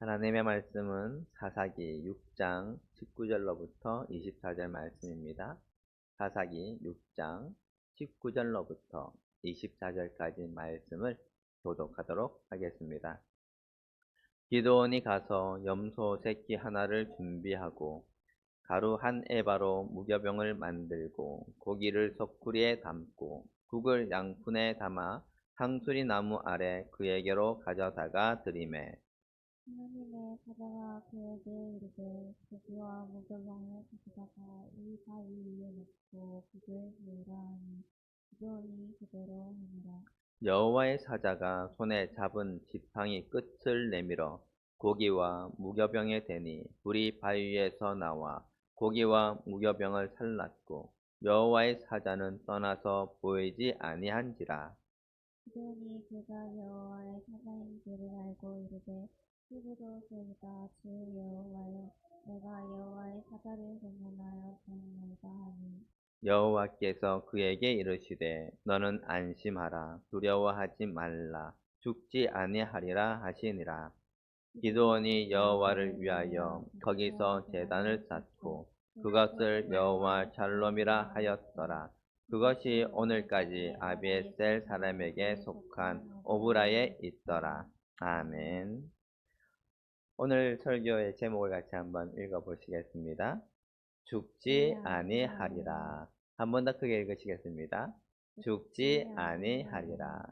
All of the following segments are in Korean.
하나님의 말씀은 사사기 6장 19절로부터 24절 말씀입니다. 사사기 6장 19절로부터 24절까지 말씀을 교독하도록 하겠습니다. 기드온이 가서 염소 새끼 하나를 준비하고 가루 한 에바로 무교병을 만들고 고기를 소쿠리에 담고 국을 양푼에 담아 상수리 나무 아래 그에게로 가져다가 드리매 하나님의 사자가 그에게 이르되 고기와 무교병을 가져다가 이 바위 위에 놓고 국을 부으라 하니 기드온이 그대로 하니라. 여호와의 사자가 손에 잡은 지팡이 끝을 내밀어 고기와 무교병에 대니 불이 바위에서 나와 고기와 무교병을 살랐고 여호와의 사자는 떠나서 보이지 아니한지라. 기드온이 그가 여호와의 사자인 줄을 알고 이르되 히브리 소리다 주 여호와여 내가 여호와의 사자를 공면하여 보았나이다 하니 여호와께서 그에게 이르시되 너는 안심하라 두려워하지 말라 죽지 아니하리라 하시니라. 기드온이 여호와를 위하여 거기서 제단을 쌓고 그것을 여호와 샬롬이라 하였더라. 그것이 오늘까지 아비에셀 사람에게 속한 오브라에 있더라. 아멘. 오늘 설교의 제목을 같이 한번 읽어보시겠습니다. 죽지 아니하리라. 한 번 더 크게 읽으시겠습니다. 죽지 아니하리라.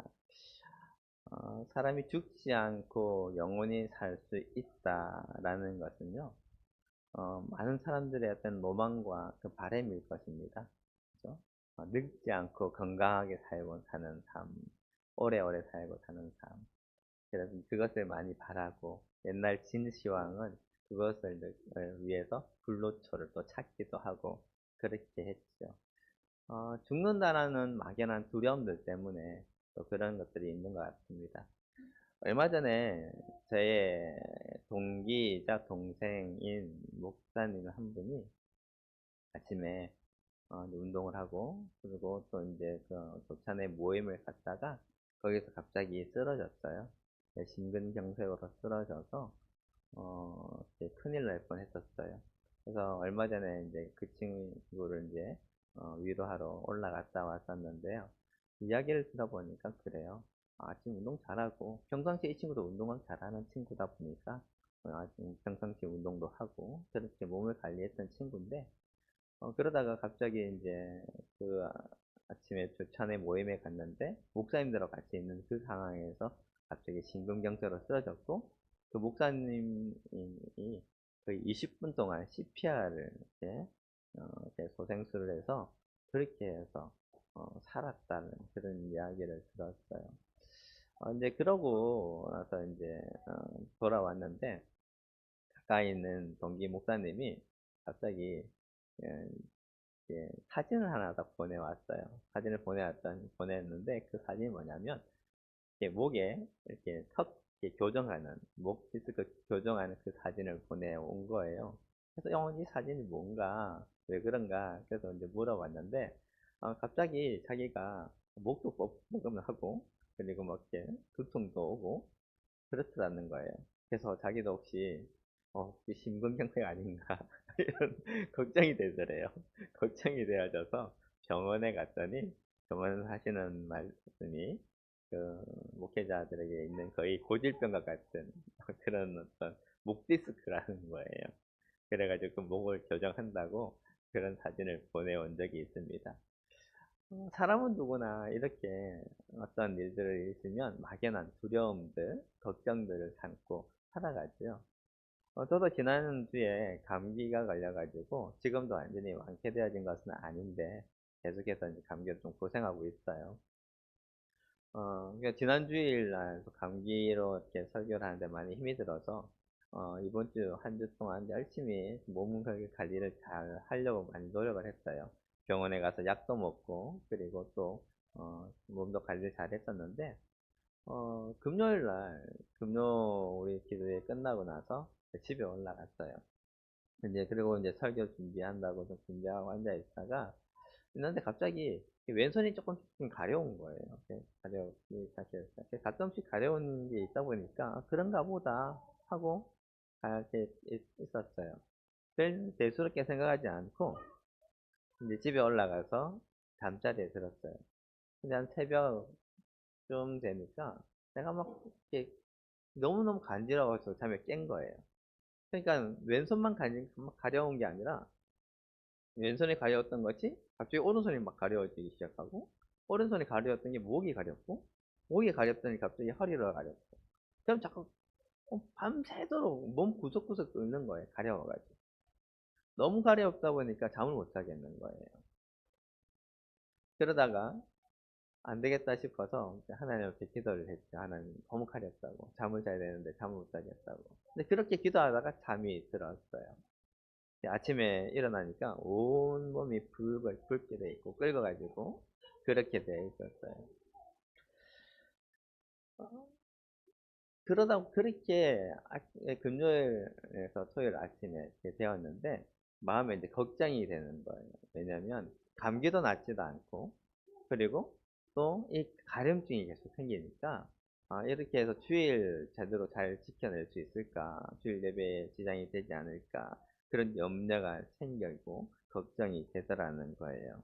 사람이 죽지 않고 영원히 살 수 있다라는 것은요, 많은 사람들의 어떤 로망과 그 바람일 것입니다. 그죠? 늙지 않고 건강하게 살고 사는 삶, 오래오래 살고 사는 삶. 그래서 그것을 많이 바라고 옛날 진시황은 그것을 위해서 불로초를 또 찾기도 하고 그렇게 했죠. 죽는다라는 막연한 두려움들 때문에 또 그런 것들이 있는 것 같습니다. 얼마 전에 저의 동기이자 동생인 목사님 한 분이 아침에 운동을 하고 그리고 또 이제 그 조찬의 모임을 갔다가 거기서 갑자기 쓰러졌어요. 네, 심근경색으로 쓰러져서 이제 큰일 날 뻔했었어요. 그래서 얼마 전에 이제 그 친구를 이제 위로하러 올라갔다 왔었는데요. 이야기를 들어보니까 그래요. 아침 운동 잘하고 평상시에 이 친구도 운동을 잘하는 친구다 보니까 아침 평상시 운동도 하고 그렇게 몸을 관리했던 친구인데 그러다가 갑자기 이제 그 아침에 조찬회 모임에 갔는데 목사님들하고 같이 있는 그 상황에서 갑자기 심근경색으로 쓰러졌고 그 목사님이 거의 20분 동안 CPR을 이렇게 소생술을 해서 그렇게 해서 살았다는 그런 이야기를 들었어요. 이제 그러고 나서 이제 돌아왔는데 가까이 있는 동기 목사님이 갑자기 예, 사진을 하나 더 보내왔어요. 사진을 보냈는데 그 사진이 뭐냐면 이렇게 목에 이렇게 턱 이렇게 교정하는 목 디스크 교정하는 그 사진을 보내온 거예요. 그래서 이 사진이 뭔가 왜 그런가 그래서 이제 물어봤는데 갑자기 자기가 목도 뻐근하고 그리고 막 이렇게 두통도 오고 그렇더라는 거예요. 그래서 자기도 혹시 심근경색 아닌가 이런 걱정이 되더래요. 걱정이 되어져서 병원에 갔더니 병원 하시는 말씀이 그 목회자들에게 있는 거의 고질병과 같은 그런 어떤 목 디스크라는 거예요. 그래가지고 그 목을 교정한다고 그런 사진을 보내온 적이 있습니다. 사람은 누구나 이렇게 어떤 일들을 있으면 막연한 두려움들, 걱정들을 참고 살아가죠. 저도 지난주에 감기가 걸려가지고 지금도 완전히 완쾌되어진 것은 아닌데 계속해서 이제 감기로 좀 고생하고 있어요. 그러니까 지난 주일 날 감기로 이렇게 설교를 하는데 많이 힘이 들어서 이번 주 한 주 동안 열심히 몸 관리를 잘 하려고 많이 노력을 했어요. 병원에 가서 약도 먹고 그리고 또 몸도 관리를 잘 했었는데 금요일 날 금요 우리 기도회 끝나고 나서 집에 올라갔어요. 이제 그리고 이제 설교 준비한다고 좀 준비하고 앉아 있다가 있는데 갑자기 왼손이 조금 가려운 거예요. 이렇게 가려우기 시작했어요. 가끔씩 가려운 게 있다 보니까 그런가 보다 하고 가게 있었어요. 별 대수롭게 생각하지 않고 이제 집에 올라가서 잠자리에 들었어요. 근데 한 새벽쯤 되니까 내가 막 이렇게 너무너무 간지러워서 잠에 깬 거예요. 그러니까 왼손만 가려운 게 아니라 왼손이 가려웠던 것이 갑자기 오른손이 막 가려워지기 시작하고 오른손이 가려웠던 게 목이 가렵고 목이 가렵더니 갑자기 허리가 가렵고 그럼 자꾸 밤새도록 몸 구석구석 끓는 거예요. 가려워가지고. 너무 가려웠다 보니까 잠을 못 자겠는 거예요. 그러다가 안 되겠다 싶어서 하나님께 기도를 했죠. 하나님 너무 가렵다고. 잠을 자야 되는데 잠을 못 자겠다고. 근데 그렇게 기도하다가 잠이 들었어요. 아침에 일어나니까 온 몸이 붉게 돼 있고 끓어가지고 그렇게 돼 있었어요. 그러다 그렇게 금요일에서 토요일 아침에 이렇게 되었는데 마음에 이제 걱정이 되는 거예요. 왜냐하면 감기도 낫지도 않고 그리고 또 이 가려움증이 계속 생기니까 이렇게 해서 주일 제대로 잘 지켜낼 수 있을까? 주일 예배에 지장이 되지 않을까? 그런 염려가 생기고 걱정이 되더라는 거예요.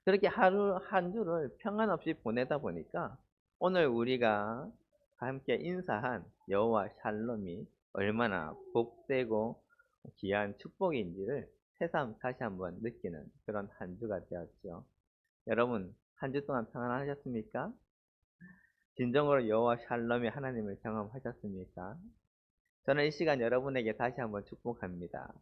그렇게 하루 한 주를 평안 없이 보내다 보니까 오늘 우리가 함께 인사한 여호와 샬롬이 얼마나 복되고 귀한 축복인지를 새삼 다시 한번 느끼는 그런 한 주가 되었죠. 여러분 한 주 동안 평안하셨습니까? 진정으로 여호와 샬롬이 하나님을 경험하셨습니까? 저는 이 시간 여러분에게 다시 한번 축복합니다.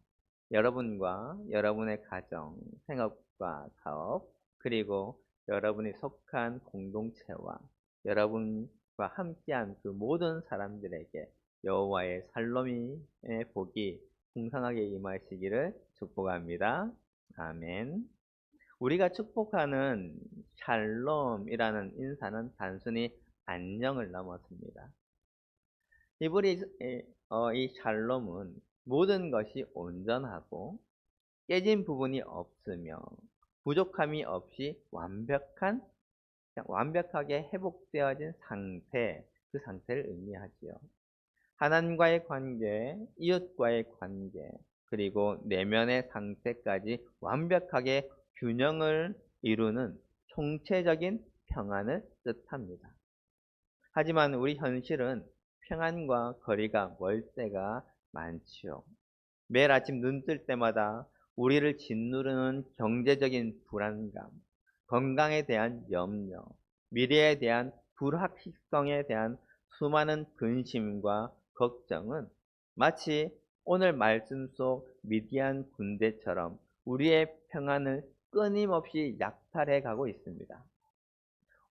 여러분과 여러분의 가정, 생업과 사업, 그리고 여러분이 속한 공동체와 여러분과 함께한 그 모든 사람들에게 여호와의 샬롬의 복이 풍성하게 임하시기를 축복합니다. 아멘. 우리가 축복하는 샬롬이라는 인사는 단순히 안녕을 넘었습니다. 이 샬롬은 모든 것이 온전하고 깨진 부분이 없으며 부족함이 없이 완벽하게 회복되어진 상태, 그 상태를 의미하지요. 하나님과의 관계, 이웃과의 관계, 그리고 내면의 상태까지 완벽하게 균형을 이루는 총체적인 평안을 뜻합니다. 하지만 우리 현실은 평안과 거리가 멀 때가 많지요. 매일 아침 눈 뜰 때마다 우리를 짓누르는 경제적인 불안감, 건강에 대한 염려, 미래에 대한 불확실성에 대한 수많은 근심과 걱정은 마치 오늘 말씀 속 미디안 군대처럼 우리의 평안을 끊임없이 약탈해 가고 있습니다.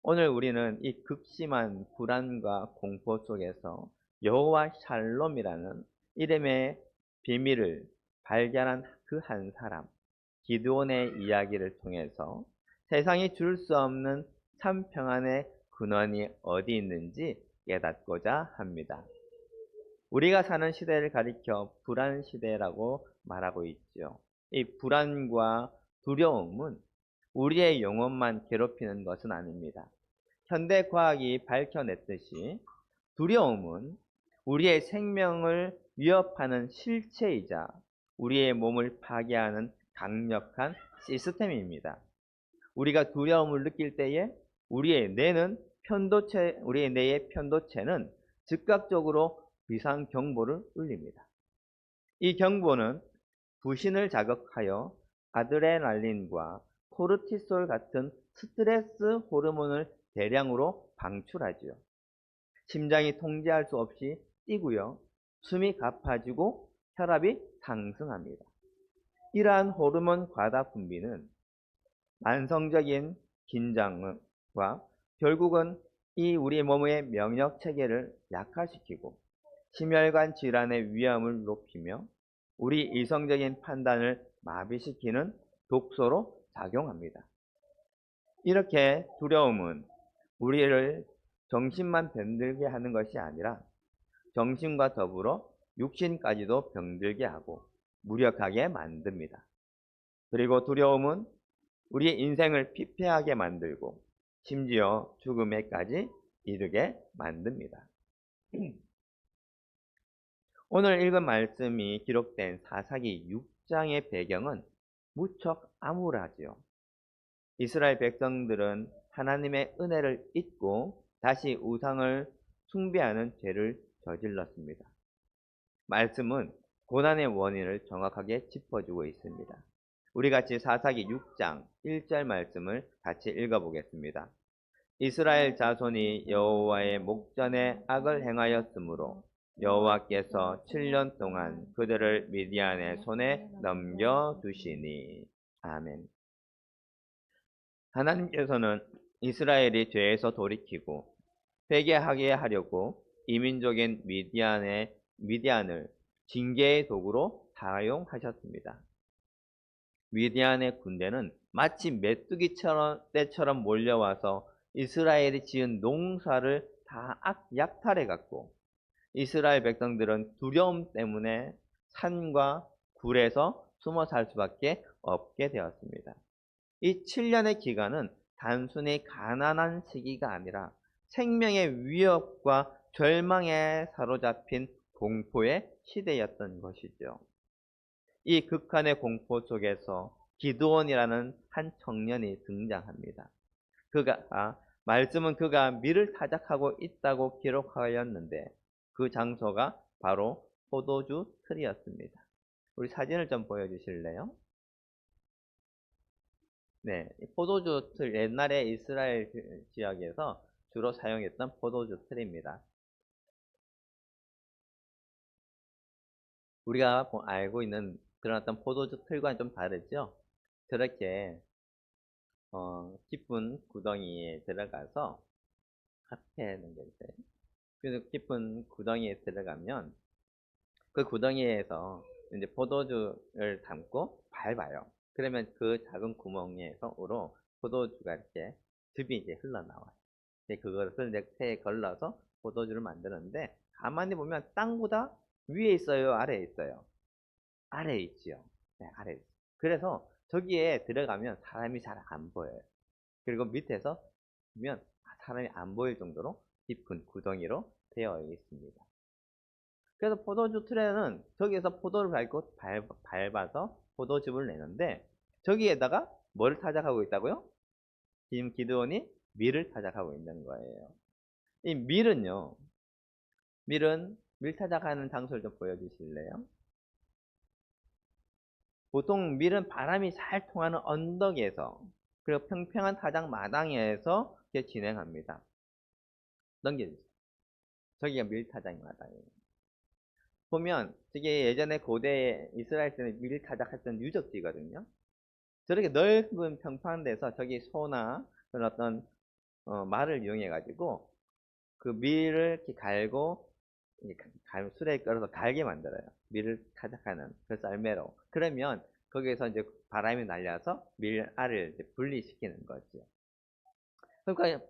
오늘 우리는 이 극심한 불안과 공포 속에서 여호와 샬롬이라는 이름의 비밀을 발견한 그 한 사람, 기드온의 이야기를 통해서 세상이 줄 수 없는 참 평안의 근원이 어디 있는지 깨닫고자 합니다. 우리가 사는 시대를 가리켜 불안 시대라고 말하고 있죠. 이 불안과 두려움은 우리의 영혼만 괴롭히는 것은 아닙니다. 현대 과학이 밝혀냈듯이 두려움은 우리의 생명을 위협하는 실체이자 우리의 몸을 파괴하는 강력한 시스템입니다. 우리가 두려움을 느낄 때에 우리의 뇌의 편도체는 즉각적으로 비상 경보를 울립니다. 이 경보는 부신을 자극하여 아드레날린과 코르티솔 같은 스트레스 호르몬을 대량으로 방출하지요. 심장이 통제할 수 없이 뛰고요. 숨이 가빠지고 혈압이 상승합니다. 이러한 호르몬 과다 분비는 만성적인 긴장과 결국은 이 우리 몸의 면역 체계를 약화시키고 심혈관 질환의 위험을 높이며 우리 이성적인 판단을 마비시키는 독소로 작용합니다. 이렇게 두려움은 우리를 정신만 병들게 하는 것이 아니라 정신과 더불어 육신까지도 병들게 하고 무력하게 만듭니다. 그리고 두려움은 우리의 인생을 피폐하게 만들고 심지어 죽음에까지 이르게 만듭니다. 오늘 읽은 말씀이 기록된 사사기 6장의 배경은 무척 암울하지요. 이스라엘 백성들은 하나님의 은혜를 잊고 다시 우상을 숭배하는 죄를 저질렀습니다. 말씀은 고난의 원인을 정확하게 짚어주고 있습니다. 우리 같이 사사기 6장 1절 말씀을 같이 읽어보겠습니다. 이스라엘 자손이 여호와의 목전에 악을 행하였으므로 여호와께서 7년 동안 그들을 미디안의 손에 넘겨두시니. 아멘. 하나님께서는 이스라엘이 죄에서 돌이키고 회개하게 하려고 이민족인 미디안을 징계의 도구로 사용하셨습니다. 미디안의 군대는 마치 메뚜기 떼처럼 몰려와서 이스라엘이 지은 농사를 다 약탈해갔고, 이스라엘 백성들은 두려움 때문에 산과 굴에서 숨어 살 수밖에 없게 되었습니다. 이 7년의 기간은 단순히 가난한 시기가 아니라 생명의 위협과 절망에 사로잡힌 공포의 시대였던 것이죠. 이 극한의 공포 속에서 기드온이라는 한 청년이 등장합니다. 말씀은 그가 밀을 타작하고 있다고 기록하였는데 그 장소가 바로 포도주 틀이었습니다. 우리 사진을 좀 보여주실래요? 네, 포도주 틀, 옛날에 이스라엘 지역에서 주로 사용했던 포도주 틀입니다. 우리가 알고 있는 그런 어떤 포도주 틀과는 좀 다르죠? 저렇게 깊은 구덩이에 들어가서 앞에 넘겨주세요. 그래서 깊은 구덩이에 들어가면 그 구덩이에서 이제 포도주를 담고 밟아요. 그러면 그 작은 구멍에서로 포도주가 이렇게 즙이 이제 흘러나와요. 그것을 이제 폐에 걸러서 포도주를 만드는데 가만히 보면 땅보다 위에 있어요, 아래에 있어요? 아래에 있지요. 네, 아래에 있어요. 그래서 저기에 들어가면 사람이 잘 안 보여요. 그리고 밑에서 보면 사람이 안 보일 정도로 깊은 구덩이로 되어 있습니다. 그래서 포도주 틀에는 저기에서 포도를 밟아서 포도즙을 내는데 저기에다가 뭐를 타작하고 있다고요? 지금 기드온이 밀을 타작하고 있는 거예요. 이 밀은요, 밀 타작하는 장소를 좀 보여주실래요? 보통 밀은 바람이 잘 통하는 언덕에서 그리고 평평한 타작 마당에서 이렇게 진행합니다. 넘겨주세요. 저기가 밀 타작 마당이에요. 보면 저게 예전에 고대 이스라엘 때는 밀 타작했던 유적지거든요. 저렇게 넓은 평평한 데서 저기 소나 그런 어떤 말을 이용해 가지고 그 밀을 이렇게 갈고 수레에 끌어서 갈게 만들어요. 밀을 타작하는 그 썰매로. 그러면 거기에서 이제 바람이 날려서 밀알을 이제 분리시키는 거죠. 그러니까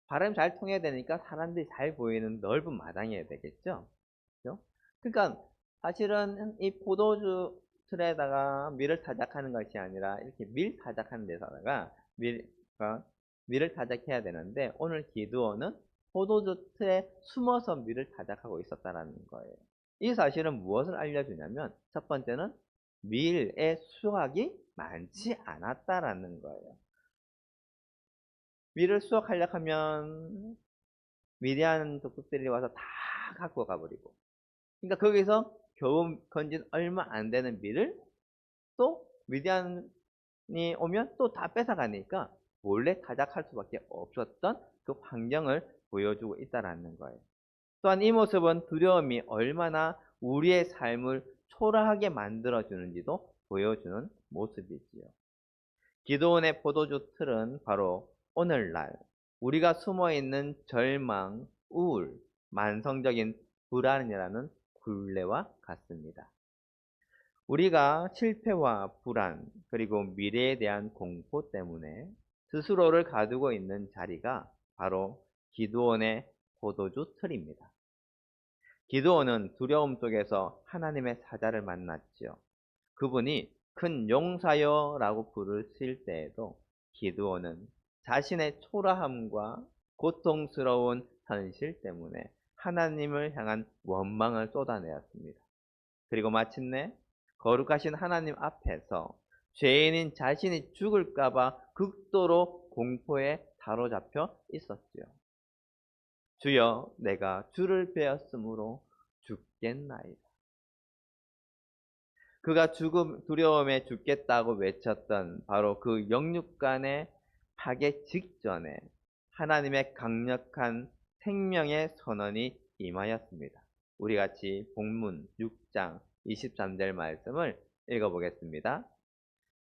바람이 잘 통해야 되니까 사람들이 잘 보이는 넓은 마당이어야 되겠죠. 그죠? 그러니까 사실은 이 포도주 틀에다가 밀을 타작하는 것이 아니라 이렇게 밀 타작하는 데다가 밀을 타작해야 되는데 오늘 기드온은 포도주 틀에 숨어서 밀을 타작하고 있었다라는 거예요. 이 사실은 무엇을 알려주냐면 첫 번째는 밀의 수확이 많지 않았다라는 거예요. 밀을 수확하려고 하면 미디안 족속들이 와서 다 갖고 가버리고 그러니까 거기서 겨우 건진 얼마 안 되는 밀을 또 미디안이 오면 또 다 뺏어가니까 몰래 타작할 수밖에 없었던 그 환경을 보여주고 있다라는 거예요. 또한 이 모습은 두려움이 얼마나 우리의 삶을 초라하게 만들어주는지도 보여주는 모습이지요. 기드온의 포도주 틀은 바로 오늘날 우리가 숨어있는 절망, 우울, 만성적인 불안이라는 굴레와 같습니다. 우리가 실패와 불안, 그리고 미래에 대한 공포 때문에 스스로를 가두고 있는 자리가 바로 기드온의 포도주 틀입니다. 기드온은 두려움 속에서 하나님의 사자를 만났지요. 그분이 큰 용사여라고 부르실 때에도 기드온은 자신의 초라함과 고통스러운 현실 때문에 하나님을 향한 원망을 쏟아내었습니다. 그리고 마침내 거룩하신 하나님 앞에서 죄인인 자신이 죽을까봐 극도로 공포에 사로잡혀 있었지요. 주여, 내가 주를 베었으므로 죽겠나이다. 그가 두려움에 죽겠다고 외쳤던 바로 그 영육간의 파괴 직전에 하나님의 강력한 생명의 선언이 임하였습니다. 우리 같이 본문 6장 23절 말씀을 읽어보겠습니다.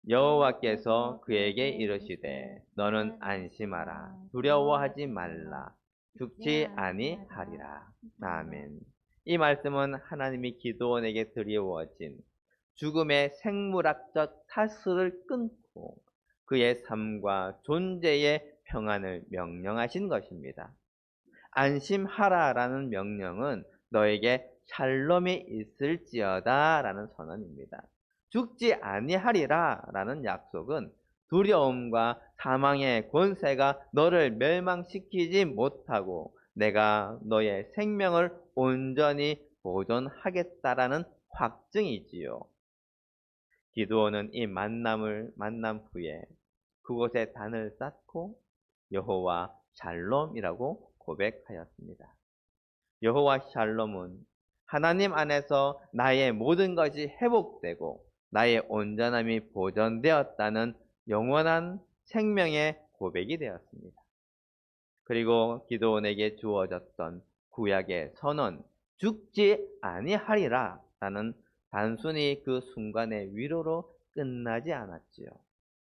여호와께서 그에게 이르시되 너는 안심하라 두려워하지 말라 죽지 아니하리라. 아멘. 이 말씀은 하나님이 기드온에게 드리워진 죽음의 생물학적 타스를 끊고 그의 삶과 존재의 평안을 명령하신 것입니다. 안심하라라는 명령은 너에게 샬롬이 있을지어다 라는 선언입니다. 죽지 아니하리라 라는 약속은 두려움과 사망의 권세가 너를 멸망시키지 못하고 내가 너의 생명을 온전히 보존하겠다라는 확증이지요. 기드온은 이 만남 후에 그곳에 단을 쌓고 여호와 샬롬이라고 고백하였습니다. 여호와 샬롬은 하나님 안에서 나의 모든 것이 회복되고 나의 온전함이 보존되었다는 영원한 생명의 고백이 되었습니다. 그리고 기드온에게 주어졌던 구약의 선언, 죽지 아니하리라 라는 단순히 그 순간의 위로로 끝나지 않았지요.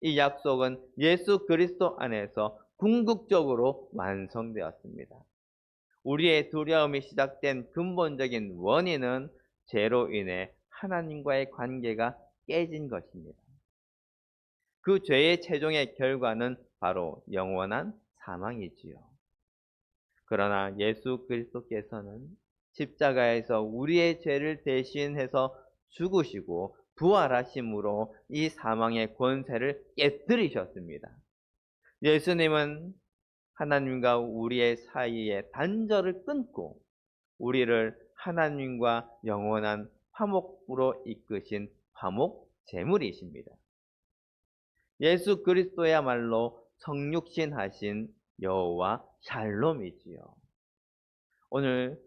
이 약속은 예수 그리스도 안에서 궁극적으로 완성되었습니다. 우리의 두려움이 시작된 근본적인 원인은 죄로 인해 하나님과의 관계가 깨진 것입니다. 그 죄의 최종의 결과는 바로 영원한 사망이지요. 그러나 예수 그리스도께서는 십자가에서 우리의 죄를 대신해서 죽으시고 부활하심으로 이 사망의 권세를 깨뜨리셨습니다. 예수님은 하나님과 우리의 사이의 단절을 끊고 우리를 하나님과 영원한 화목으로 이끄신 화목 제물이십니다. 예수 그리스도야말로 성육신하신 여호와 샬롬이지요. 오늘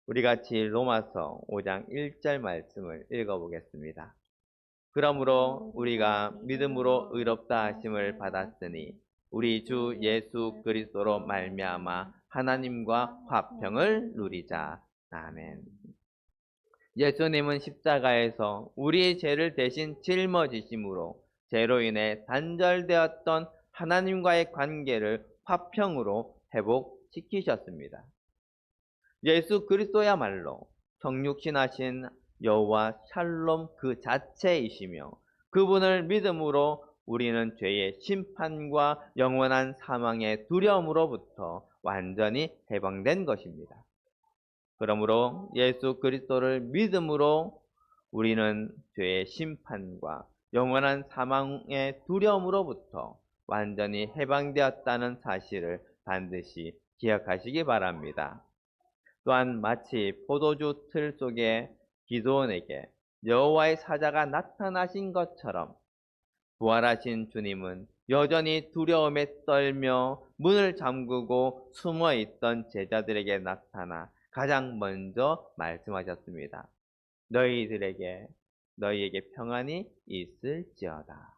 우리 같이 로마서 5장 1절 말씀을 읽어보겠습니다. 그러므로 우리가 믿음으로 의롭다 하심을 받았으니 우리 주 예수 그리스도로 말미암아 하나님과 화평을 누리자. 아멘. 예수님은 십자가에서 우리의 죄를 대신 짊어지심으로 죄로 인해 단절되었던 하나님과의 관계를 화평으로 회복시키셨습니다. 예수 그리스도야말로 성육신하신 여호와 샬롬 그 자체이시며 그분을 믿음으로 우리는 죄의 심판과 영원한 사망의 두려움으로부터 완전히 해방된 것입니다. 그러므로 예수 그리스도를 믿음으로 우리는 죄의 심판과 영원한 사망의 두려움으로부터 완전히 해방되었다는 사실을 반드시 기억하시기 바랍니다. 또한 마치 포도주 틀 속에 기드온에게 여호와의 사자가 나타나신 것처럼 부활하신 주님은 여전히 두려움에 떨며 문을 잠그고 숨어 있던 제자들에게 나타나 가장 먼저 말씀하셨습니다. 너희에게 평안이 있을지어다.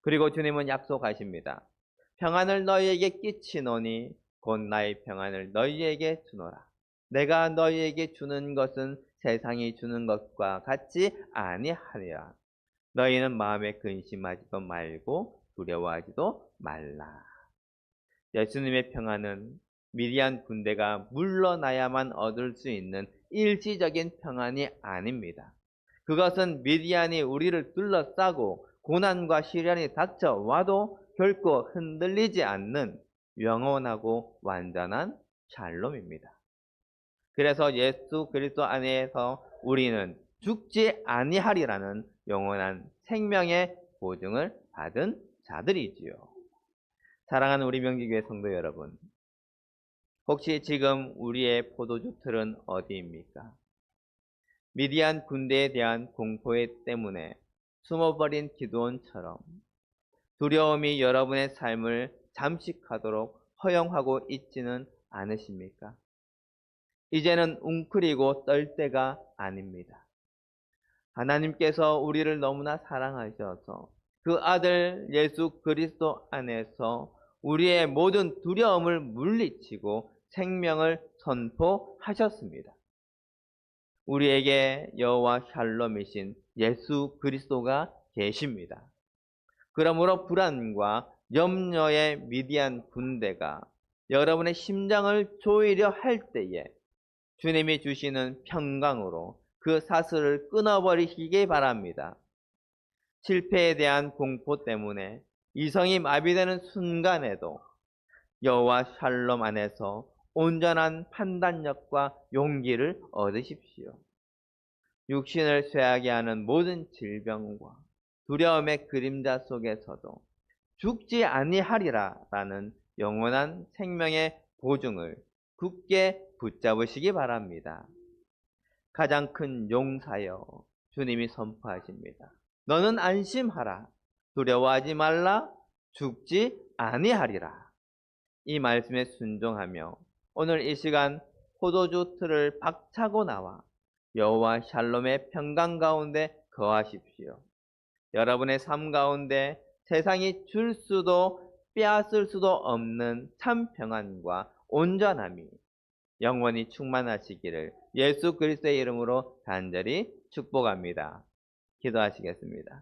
그리고 주님은 약속하십니다. 평안을 너희에게 끼치노니 곧 나의 평안을 너희에게 주노라. 내가 너희에게 주는 것은 세상이 주는 것과 같지 아니하리라. 너희는 마음에 근심하지도 말고 두려워하지도 말라. 예수님의 평안은 미디안 군대가 물러나야만 얻을 수 있는 일시적인 평안이 아닙니다. 그것은 미디안이 우리를 둘러싸고 고난과 시련이 닥쳐와도 결코 흔들리지 않는 영원하고 완전한 샬롬입니다. 그래서 예수 그리스도 안에서 우리는 죽지 아니하리라는 영원한 생명의 보증을 받은 자들이지요. 사랑하는 우리 명기교회 성도 여러분, 혹시 지금 우리의 포도주 틀은 어디입니까? 미디안 군대에 대한 공포 때문에 숨어버린 기드온처럼 두려움이 여러분의 삶을 잠식하도록 허용하고 있지는 않으십니까? 이제는 웅크리고 떨 때가 아닙니다. 하나님께서 우리를 너무나 사랑하셔서 그 아들 예수 그리스도 안에서 우리의 모든 두려움을 물리치고 생명을 선포하셨습니다. 우리에게 여호와 샬롬이신 예수 그리스도가 계십니다. 그러므로 불안과 염려의 미디안 군대가 여러분의 심장을 조이려 할 때에 주님이 주시는 평강으로 그 사슬을 끊어버리시기 바랍니다. 실패에 대한 공포 때문에 이성이 마비되는 순간에도 여호와 샬롬 안에서 온전한 판단력과 용기를 얻으십시오. 육신을 쇠하게 하는 모든 질병과 두려움의 그림자 속에서도 죽지 아니하리라라는 영원한 생명의 보증을 굳게 붙잡으시기 바랍니다. 가장 큰 용사여 주님이 선포하십니다. 너는 안심하라. 두려워하지 말라. 죽지 아니하리라. 이 말씀에 순종하며 오늘 이 시간 포도주 틀을 박차고 나와 여호와 샬롬의 평강 가운데 거하십시오. 여러분의 삶 가운데 세상이 줄 수도 빼앗을 수도 없는 참 평안과 온전함이 영원히 충만하시기를 예수 그리스도의 이름으로 간절히 축복합니다. 기도하시겠습니다.